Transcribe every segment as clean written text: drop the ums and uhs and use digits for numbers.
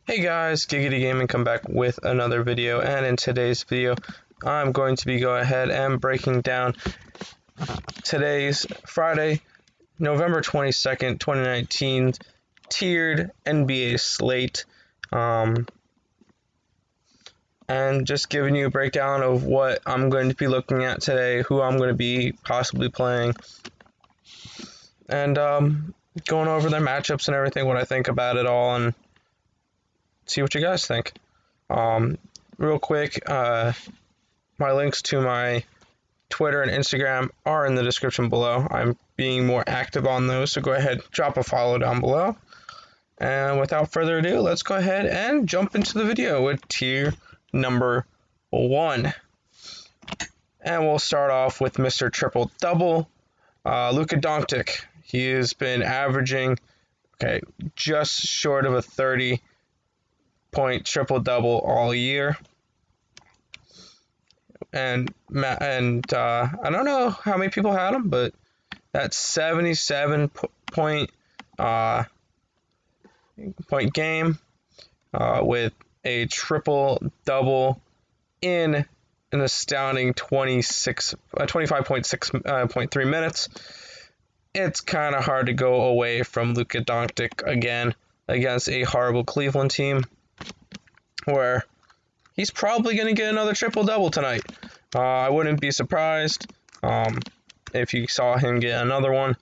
Hey guys, Giggity Gaming come back with another video, and in today's video I'm going to be going ahead and breaking down today's Friday, November 22nd, 2019 tiered NBA slate, and just giving you a breakdown of what I'm going to be looking at today, who I'm going to be possibly playing, and going over their matchups and everything, what I think about it all, and see what you guys think. Real quick, my links to my Twitter and Instagram are in the description below. I'm being more active on those, so go ahead, drop a follow down below. And without further ado, let's go ahead and jump into the video with tier number 1. And we'll start off with Mr. Triple Double, Luka Doncic. He has been averaging, just short of a 30-point triple-double all year. And I don't know how many people had him, but that 77-point game with a triple-double in an astounding 25.3 minutes. It's kind of hard to go away from Luka Doncic again against a horrible Cleveland team, where he's probably going to get another triple-double tonight. I wouldn't be surprised if you saw him get another one.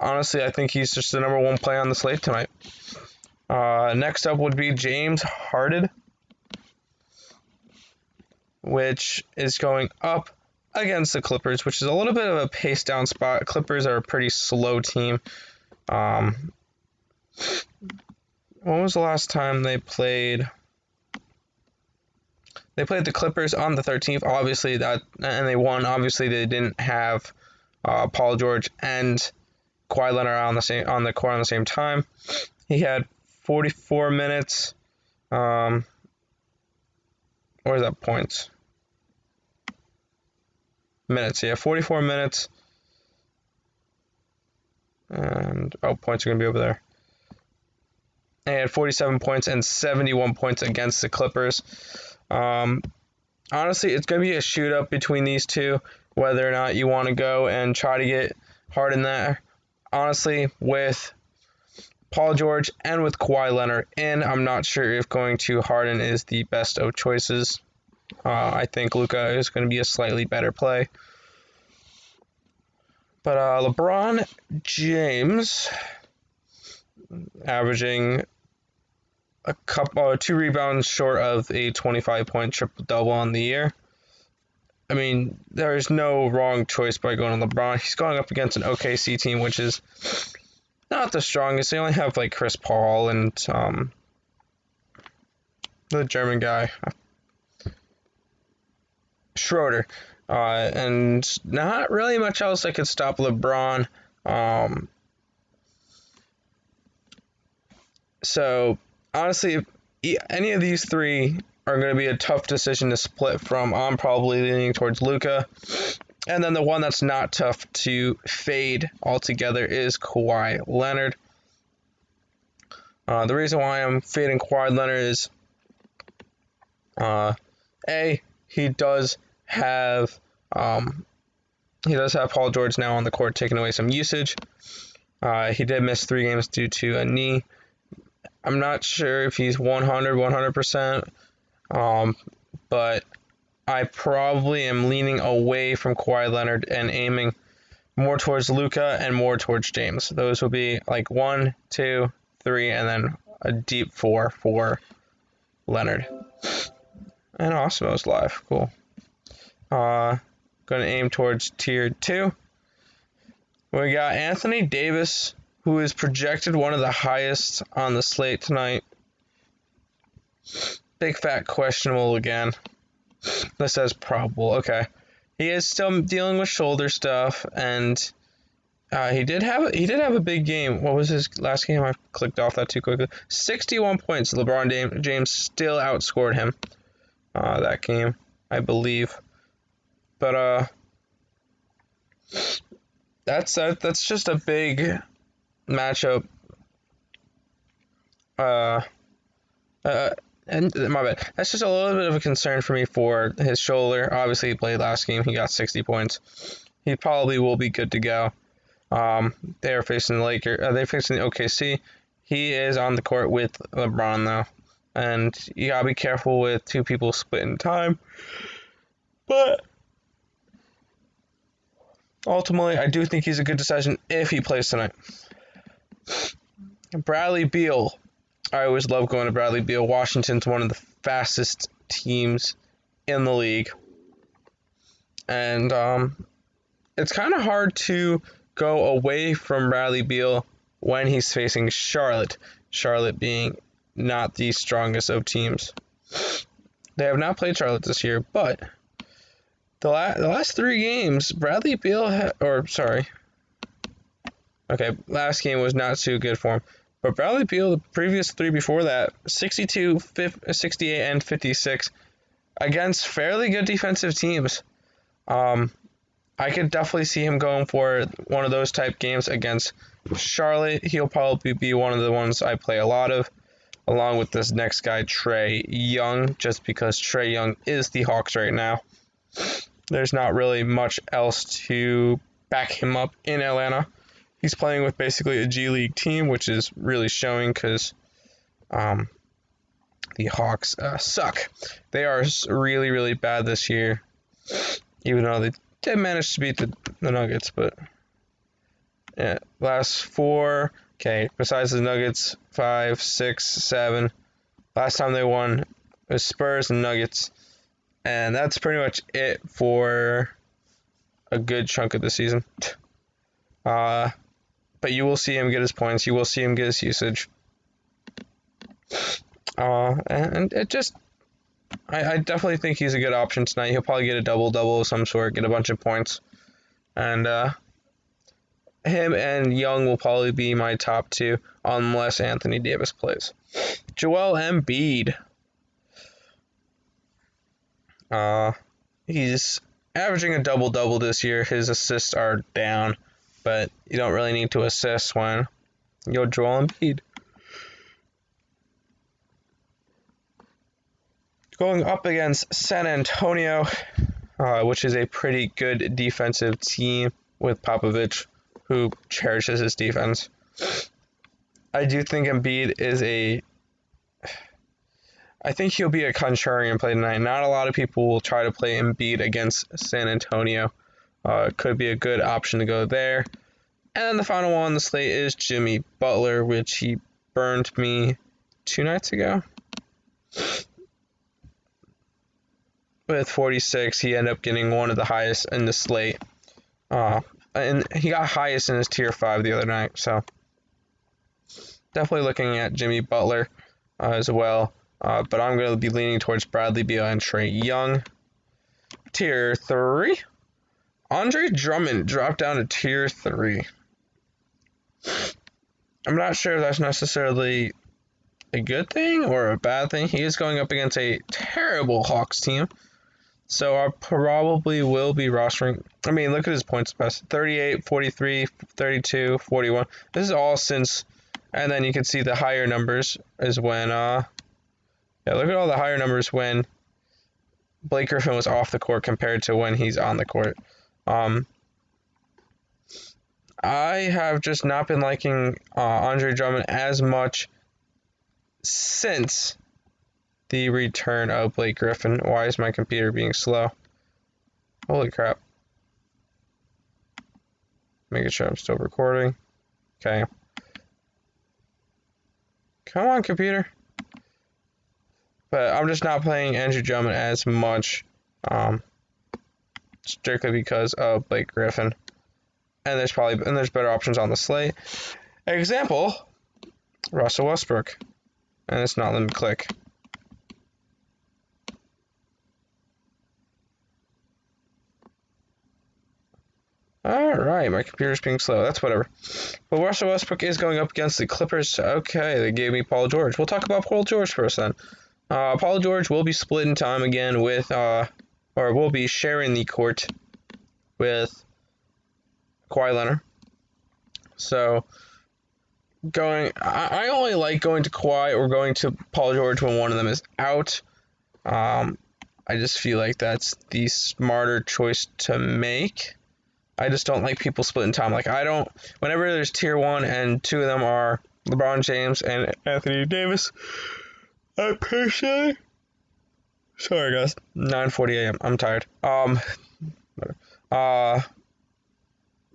Honestly, I think he's just the number one play on the slate tonight. Next up would be James Harden, which is going up against the Clippers, which is a little bit of a pace-down spot. Clippers are a pretty slow team. When was the last time they played? They played the Clippers on the 13th, obviously, and they won. Obviously, they didn't have Paul George and Kawhi Leonard on the court on the same time. He had 44 minutes. Where's that points? Minutes, yeah, 44 minutes. And points are gonna be over there. He had 47 points and 71 points against the Clippers. Honestly, it's going to be a shoot-up between these two, whether or not you want to go and try to get Harden there. Honestly, with Paul George and with Kawhi Leonard in, I'm not sure if going to Harden is the best of choices. I think Luka is going to be a slightly better play. But LeBron James, averaging two rebounds short of a 25-point triple-double on the year. I mean, there is no wrong choice by going on LeBron. He's going up against an OKC team, which is not the strongest. They only have Chris Paul and the German guy, Schroeder, and not really much else that could stop LeBron. So honestly, any of these three are going to be a tough decision to split from. I'm probably leaning towards Luka. And then the one that's not tough to fade altogether is Kawhi Leonard. The reason why I'm fading Kawhi Leonard is, he does have Paul George now on the court, taking away some usage. He did miss 3 games due to a knee. I'm not sure if he's 100%, but I probably am leaning away from Kawhi Leonard and aiming more towards Luka and more towards James. Those will be 1, 2, 3, and then a deep 4 for Leonard. And Osmo's live. Cool. Going to aim towards tier 2. We got Anthony Davis, who is projected one of the highest on the slate tonight. Big fat questionable again. This says probable. Okay. He is still dealing with shoulder stuff, and he did have a big game. What was his last game? I clicked off that too quickly. 61 points. LeBron James still outscored him that game, I believe. But that's just a big matchup And my bad. That's just a little bit of a concern for me for his shoulder. Obviously, he played last game. He got 60 points. He probably will be good to go. They are facing the Lakers. They're facing the OKC. He is on the court with LeBron though, and you gotta be careful with two people splitting time. But ultimately, I do think he's a good decision if he plays tonight. Bradley Beal. I always love going to Bradley Beal. Washington's one of the fastest teams in the league. And it's kind of hard to go away from Bradley Beal when he's facing Charlotte. Charlotte being not the strongest of teams. They have not played Charlotte this year, but the last 3 games, Bradley Beal last game was not too good for him. But Bradley Beal, the previous 3 before that, 62, 68, and 56 against fairly good defensive teams. I could definitely see him going for one of those type games against Charlotte. He'll probably be one of the ones I play a lot of, along with this next guy, Trae Young, just because Trae Young is the Hawks right now. There's not really much else to back him up in Atlanta. He's playing with basically a G League team, which is really showing because the Hawks suck. They are really, really bad this year, even though they did manage to beat the Nuggets. But yeah, last 4, besides the Nuggets, 5, 6, 7. Last time they won was Spurs and Nuggets. And that's pretty much it for a good chunk of the season. But you will see him get his points. You will see him get his usage. And it just... I definitely think he's a good option tonight. He'll probably get a double-double of some sort, get a bunch of points. And him and Young will probably be my top 2 unless Anthony Davis plays. Joel Embiid. He's averaging a double-double this year. His assists are down, but you don't really need to assist when you're Joel Embiid. Going up against San Antonio, which is a pretty good defensive team with Popovich, who cherishes his defense. I do think Embiid is I think he'll be a contrarian play tonight. Not a lot of people will try to play Embiid against San Antonio. Could be a good option to go there. And then the final one on the slate is Jimmy Butler, which he burned me 2 nights ago. With 46, he ended up getting one of the highest in the slate. And he got highest in his tier 5 the other night. So definitely looking at Jimmy Butler as well. But I'm going to be leaning towards Bradley Beal and Trae Young. Tier 3. Andre Drummond dropped down to tier 3. I'm not sure if that's necessarily a good thing or a bad thing. He is going up against a terrible Hawks team. So I probably will be rostering. I mean, look at his points pass. 38, 43, 32, 41. This is all since... And then you can see the higher numbers is when... Yeah, look at all the higher numbers when Blake Griffin was off the court compared to when he's on the court. I have just not been liking Andre Drummond as much since the return of Blake Griffin. Why is my computer being slow? Holy crap. Making sure I'm still recording. Okay. Come on, computer. But I'm just not playing Andrew Drummond as much, strictly because of Blake Griffin. And there's better options on the slate. Example, Russell Westbrook. And it's not letting me click. Alright, my computer's being slow. That's whatever. But Russell Westbrook is going up against the Clippers. Okay, they gave me Paul George. We'll talk about Paul George first then. Paul George will be splitting time again with, or will be sharing the court with Kawhi Leonard. So, I only like going to Kawhi or going to Paul George when one of them is out. I just feel like that's the smarter choice to make. I just don't like people splitting time. Like, whenever there's tier 1 and 2 of them are LeBron James and Anthony Davis, I personally, sorry guys, 9:40 a.m. I'm tired.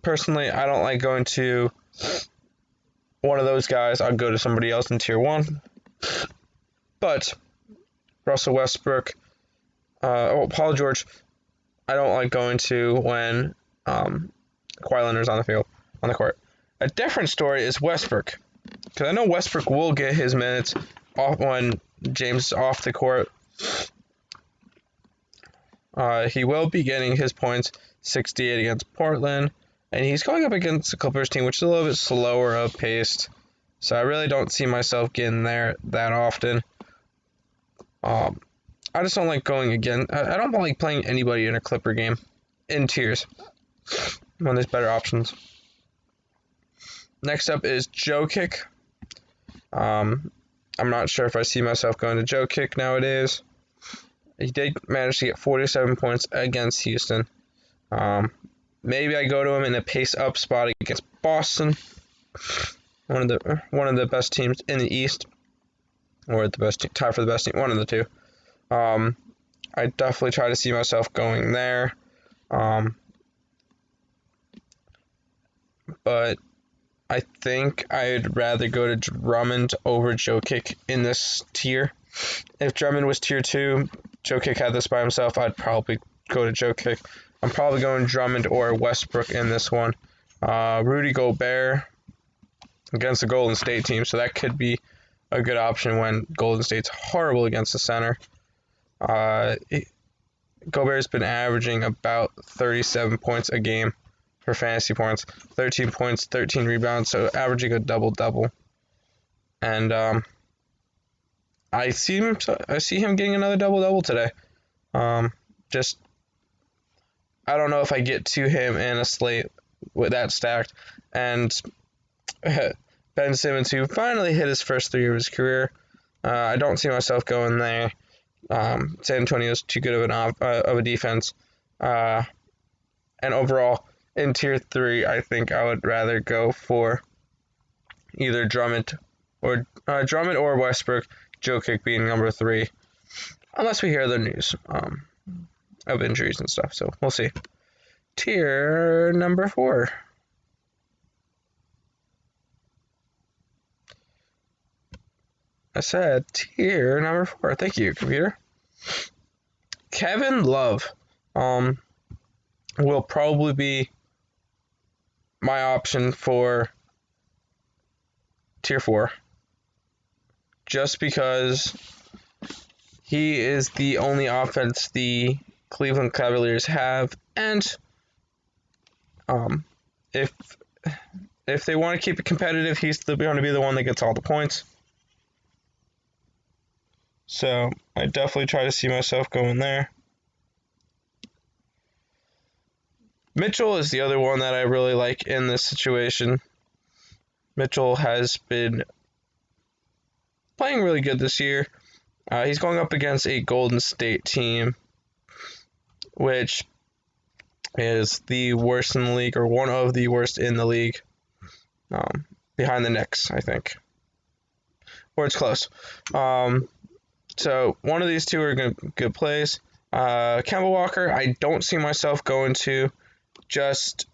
Personally, I don't like going to one of those guys. I'll go to somebody else in tier 1. But Russell Westbrook, Paul George, I don't like going to when Kawhi Leonard's on the court. A different story is Westbrook, because I know Westbrook will get his minutes off when James is off the court. He will be getting his points, 68 against Portland, and he's going up against the Clippers team, which is a little bit slower of paced. So I really don't see myself getting there that often. I just don't like going again. I don't like playing anybody in a Clipper game in tiers when there's better options. Next up is Jokic. I'm not sure if I see myself going to Jokic nowadays. He did manage to get 47 points against Houston. Maybe I go to him in a pace up spot against Boston, one of the best teams in the East, or the best tie for the best team, one of the two. I definitely try to see myself going there. But I think I'd rather go to Drummond over Jokic in this tier. If Drummond was tier 2, Jokic had this by himself, I'd probably go to Jokic. I'm probably going Drummond or Westbrook in this one. Rudy Gobert against the Golden State team, so that could be a good option when Golden State's horrible against the center. Gobert's been averaging about 37 points a game for fantasy points, 13 points, 13 rebounds, so averaging a double-double. And I see him getting another double-double today. I don't know if I get to him in a slate with that stacked. And Ben Simmons, who finally hit his first 3 of his career, I don't see myself going there. San Antonio's too good of a defense. And overall, in tier 3, I think I would rather go for either Drummond or Westbrook, Jokic being number 3, unless we hear the news of injuries and stuff. So we'll see. Tier number 4. I said tier number 4. Thank you, computer. Kevin Love will probably be my option for tier 4. Just because he is the only offense the Cleveland Cavaliers have, and if they want to keep it competitive, he's still going to be the one that gets all the points. So I definitely try to see myself going there. Mitchell is the other one that I really like in this situation. Mitchell has been playing really good this year. He's going up against a Golden State team, which is the worst in the league, or one of the worst in the league, behind the Knicks, I think. Or it's close. So one of these two are good plays. Kemba Walker, I don't see myself going to, just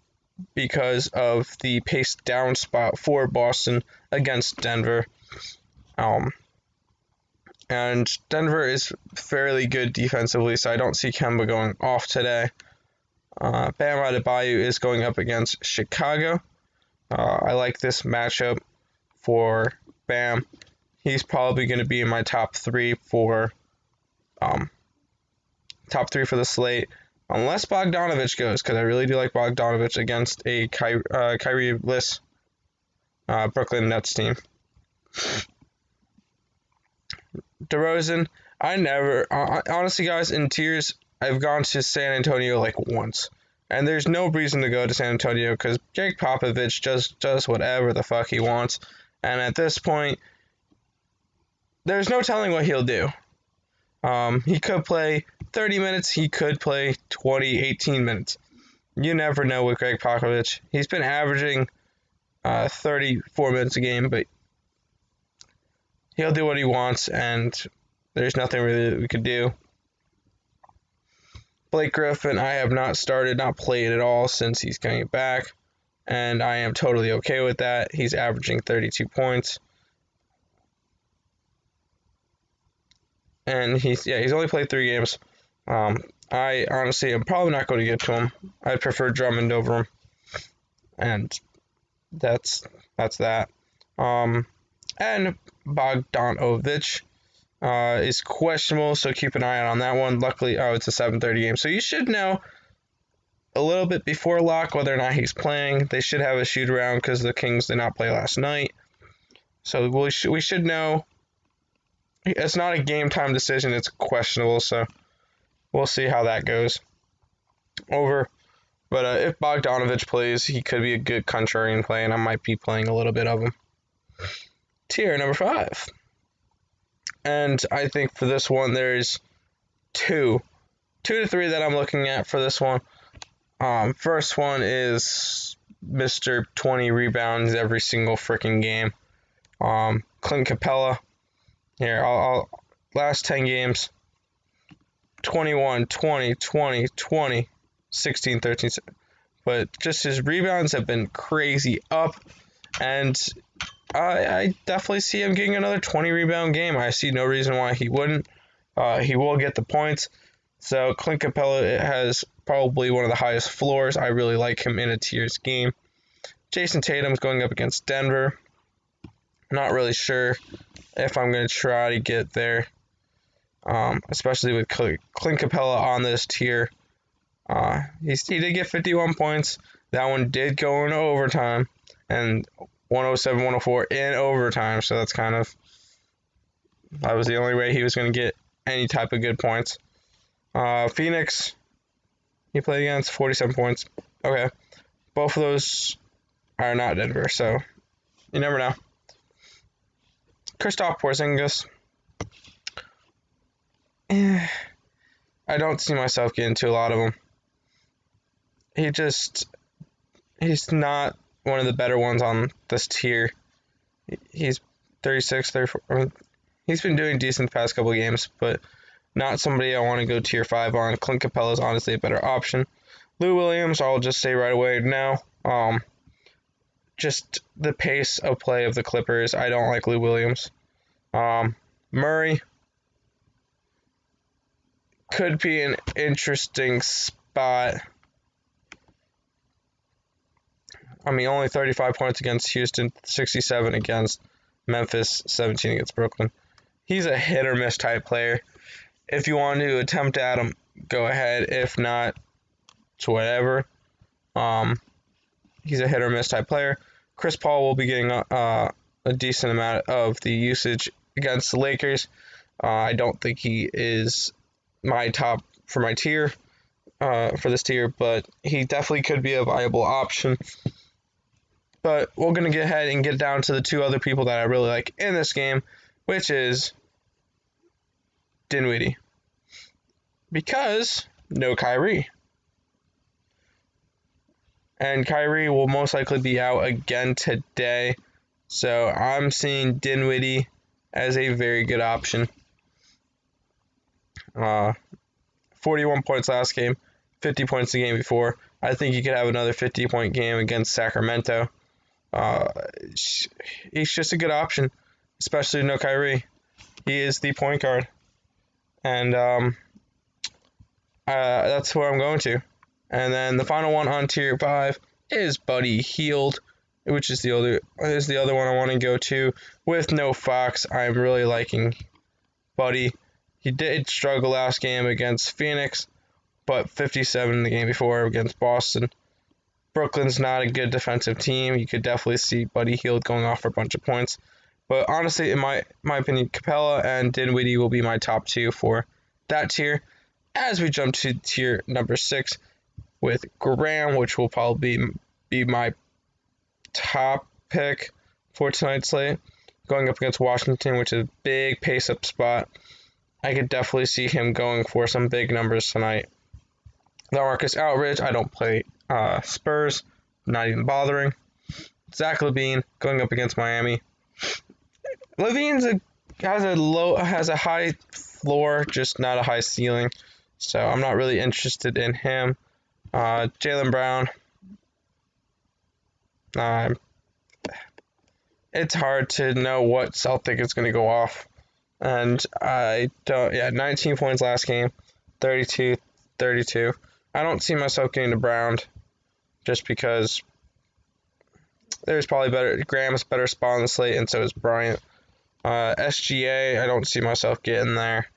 because of the pace down spot for Boston against Denver. And Denver is fairly good defensively, so I don't see Kemba going off today. Bam Adebayo is going up against Chicago. I like this matchup for Bam. He's probably going to be in my top 3 for the slate, unless Bogdanovich goes, because I really do like Bogdanovich against a Kyrie-less Brooklyn Nets team. DeRozan, honestly, guys, in tiers, I've gone to San Antonio like once, and there's no reason to go to San Antonio because Jake Popovich just does whatever the fuck he wants, And at this point, there's no telling what he'll do. He could play 30 minutes. He could play 20, 18 minutes. You never know with Greg Popovich. He's been averaging 34 minutes a game, but he'll do what he wants, and there's nothing really that we could do. Blake Griffin, I have not played at all since he's coming back, and I am totally okay with that. He's averaging 32 points. And he's only played 3 games. I honestly am probably not going to get to him. I'd prefer Drummond over him. And that's that. And Bogdanovic is questionable, so keep an eye out on that one. Luckily, it's a 7:30 game, so you should know a little bit before lock whether or not he's playing. They should have a shoot around because the Kings did not play last night, so we should know. It's not a game time decision; it's questionable, so we'll see how that goes. Over. But if Bogdanovic plays, he could be a good contrarian play, and I might be playing a little bit of him. Tier number 5. And I think for this one, there's 2 to 3 that I'm looking at for this one. First one is Mr. 20 rebounds every single freaking game. Clint Capella. Here, I'll last 10 games. 21, 20, 20, 20, 16, 13. But just his rebounds have been crazy up. And I definitely see him getting another 20 rebound game. I see no reason why he wouldn't. He will get the points. So Clint Capella has probably one of the highest floors. I really like him in a tiers game. Jason Tatum's going up against Denver. Not really sure if I'm going to try to get there, especially with Clint Capella on this tier. He did get 51 points. That one did go into overtime, and 107, 104 in overtime. So that was the only way he was going to get any type of good points. Phoenix, he played against 47 points. Okay, both of those are not Denver, so you never know. Kristaps Porzingis. I don't see myself getting to a lot of them. He's not one of the better ones on this tier. He's 36, 34. I mean, he's been doing decent the past couple of games, but not somebody I want to go tier 5 on. Clint Capella is honestly a better option. Lou Williams, I'll just say right away now. Just the pace of play of the Clippers. I don't like Lou Williams. Murray could be an interesting spot. I mean, only 35 points against Houston, 67 against Memphis, 17 against Brooklyn. He's a hit or miss type player. If you want to attempt at him, go ahead. If not, it's whatever. He's a hit or miss type player. Chris Paul will be getting a decent amount of the usage against the Lakers. I don't think he is my top for my tier, for this tier, but he definitely could be a viable option. But we're going to get ahead and get down to the 2 other people that I really like in this game, which is Dinwiddie. Because no Kyrie. And Kyrie will most likely be out again today. So I'm seeing Dinwiddie as a very good option. 41 points last game, 50 points the game before. I think he could have another 50-point game against Sacramento. He's just a good option, especially no Kyrie. He is the point guard. And that's where I'm going to. And then the final one on tier 5 is Buddy Hield, which is the other one I want to go to. With no Fox, I'm really liking Buddy. He did struggle last game against Phoenix, but 57 the game before against Boston. Brooklyn's not a good defensive team. You could definitely see Buddy Hield going off for a bunch of points. But honestly, in my opinion, Capella and Dinwiddie will be my top 2 for that tier. As we jump to tier number 6 with Graham, which will probably be my top pick for tonight's slate. Going up against Washington, which is a big pace-up spot. I could definitely see him going for some big numbers tonight. LaMarcus Aldridge, I don't play Spurs, not even bothering. Zach LaVine going up against Miami. LaVine has a high floor, just not a high ceiling, so I'm not really interested in him. Jaylen Brown. It's hard to know what Celtic is going to go off. And I don't, 19 points last game, 32. I don't see myself getting to Brown just because there's probably Graham's better spot on the slate, and so is Bryant. SGA, I don't see myself getting there.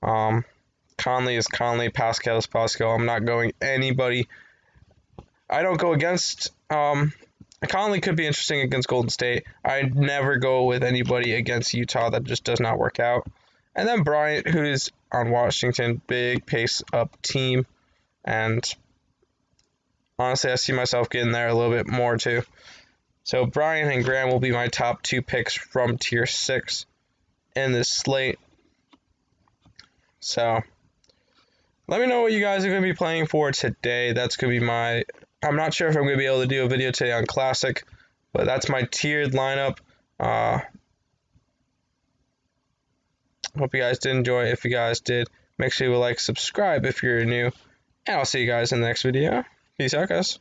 Conley is Conley, Pascal is Pascal. I'm not going anybody. I don't go against. Conley could be interesting against Golden State. I never go with anybody against Utah. That just does not work out. And then Bryant, who's on Washington, big pace up team. And honestly, I see myself getting there a little bit more too. So Bryant and Graham will be my top 2 picks from tier 6 in this slate. So let me know what you guys are going to be playing for today. That's going to be I'm not sure if I'm going to be able to do a video today on Classic, but that's my tiered lineup. Hope you guys did enjoy. If you guys did, make sure you like, subscribe if you're new, and I'll see you guys in the next video. Peace out, guys.